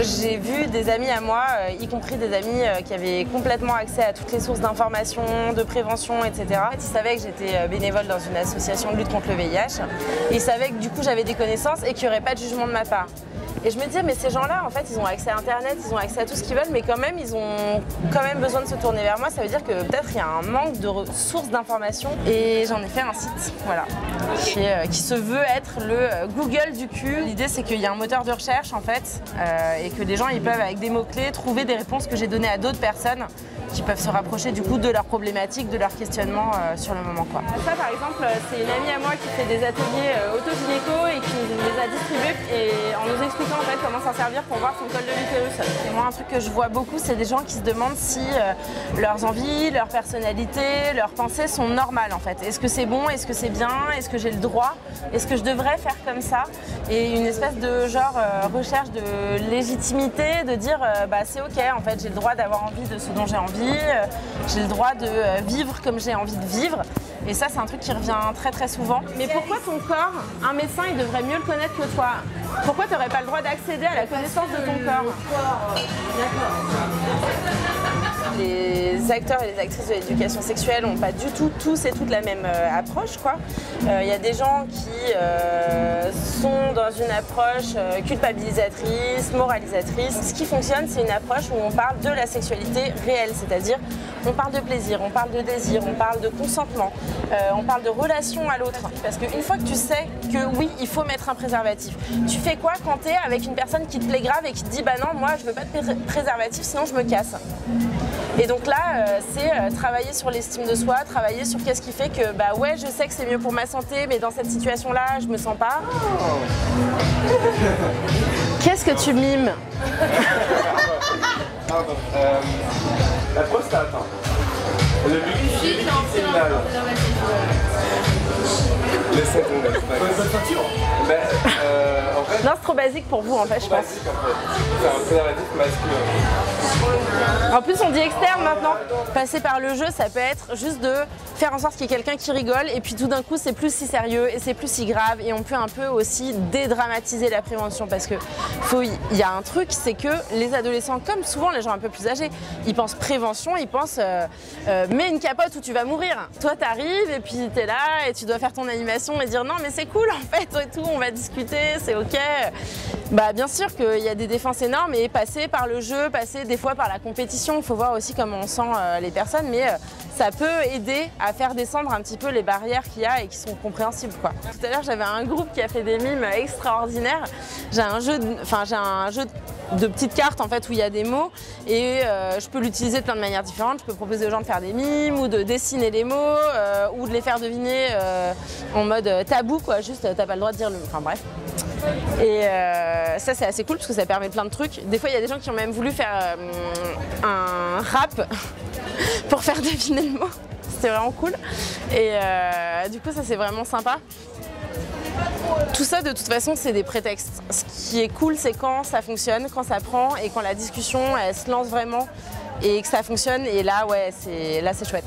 J'ai vu des amis à moi, y compris des amis qui avaient complètement accès à toutes les sources d'informations, de prévention, etc. Ils savaient que j'étais bénévole dans une association de lutte contre le VIH. Et ils savaient que du coup j'avais des connaissances et qu'il n'y aurait pas de jugement de ma part. Et je me disais, mais ces gens-là, en fait, ils ont accès à Internet, ils ont accès à tout ce qu'ils veulent, mais quand même, ils ont quand même besoin de se tourner vers moi. Ça veut dire que peut-être il y a un manque de sources d'informations. Et j'en ai fait un site, voilà, qui se veut être le Google du cul. L'idée, c'est qu'il y a un moteur de recherche, en fait, et que les gens, ils peuvent, avec des mots-clés, trouver des réponses que j'ai données à d'autres personnes qui peuvent se rapprocher du coup de leurs problématiques, de leurs questionnements sur le moment, quoi. Ça, par exemple, c'est une amie à moi qui fait des ateliers autogynéco et qui nous les a distribués et en nous expliquant en fait comment s'en servir pour voir son col de l'utérus. Et moi, un truc que je vois beaucoup, c'est des gens qui se demandent si leurs envies, leur personnalité, leurs pensées sont normales en fait. Est-ce que c'est bon? Est-ce que c'est bien? Est-ce que j'ai le droit? Est-ce que je devrais faire comme ça? Et une espèce de genre recherche de légitimité, de dire bah c'est ok en fait, j'ai le droit d'avoir envie de ce dont j'ai envie. J'ai le droit de vivre comme j'ai envie de vivre. Et ça, c'est un truc qui revient très très souvent. Mais pourquoi ton corps, un médecin, il devrait mieux le connaître que toi? Pourquoi tu n'aurais pas le droit d'accéder à la connaissance de ton corps? Les acteurs et les actrices de l'éducation sexuelle n'ont pas du tout tous et toutes la même approche, quoi. Il y a des gens qui sont dans une approche culpabilisatrice, moralisatrice. Ce qui fonctionne, c'est une approche où on parle de la sexualité réelle, c'est-à-dire on parle de plaisir, on parle de désir, on parle de consentement, on parle de relation à l'autre. Parce qu'une fois que tu sais que oui, il faut mettre un préservatif, tu fais quoi quand tu es avec une personne qui te plaît grave et qui te dit bah non, moi je veux pas de préservatif sinon je me casse. Et donc là, c'est travailler sur l'estime de soi, travailler sur qu'est-ce qui fait que bah ouais, je sais que c'est mieux pour ma santé, mais dans cette situation-là, je me sens pas. Qu'est-ce que tu mimes? Pardon. La prostate. Le but séminal. Laissez tomber. Bonne ceinture. En fait. Non, c'est trop basique pour vous en fait, je pense. C'est un préservatif masculin. En plus, on dit externe maintenant. Passer par le jeu, ça peut être juste de faire en sorte qu'il y ait quelqu'un qui rigole et puis tout d'un coup, c'est plus si sérieux et c'est plus si grave et on peut un peu aussi dédramatiser la prévention parce que il y a un truc, c'est que les adolescents, comme souvent les gens un peu plus âgés, ils pensent prévention, ils pensent mets une capote ou tu vas mourir. Toi, t'arrives et puis t'es là et tu dois faire ton animation et dire non mais c'est cool en fait et tout, on va discuter, c'est ok. Bah bien sûr qu'il y a des défenses énormes et passer par le jeu, passer des fois par la compétition, il faut voir aussi comment on sent les personnes, mais ça peut aider à faire descendre un petit peu les barrières qu'il y a et qui sont compréhensibles, quoi. Tout à l'heure, j'avais un groupe qui a fait des mimes extraordinaires. J'ai un jeu de petites cartes en fait où il y a des mots et je peux l'utiliser de plein de manières différentes. Je peux proposer aux gens de faire des mimes ou de dessiner les mots ou de les faire deviner en mode tabou, quoi. Juste, t'as pas le droit de dire le... Enfin bref. Et ça c'est assez cool parce que ça permet plein de trucs. Des fois il y a des gens qui ont même voulu faire un rap pour faire deviner le mot. C'était vraiment cool. Et du coup ça c'est vraiment sympa. Tout ça de toute façon c'est des prétextes. Ce qui est cool c'est quand ça fonctionne, quand ça prend et quand la discussion elle se lance vraiment et que ça fonctionne et là ouais c'est chouette.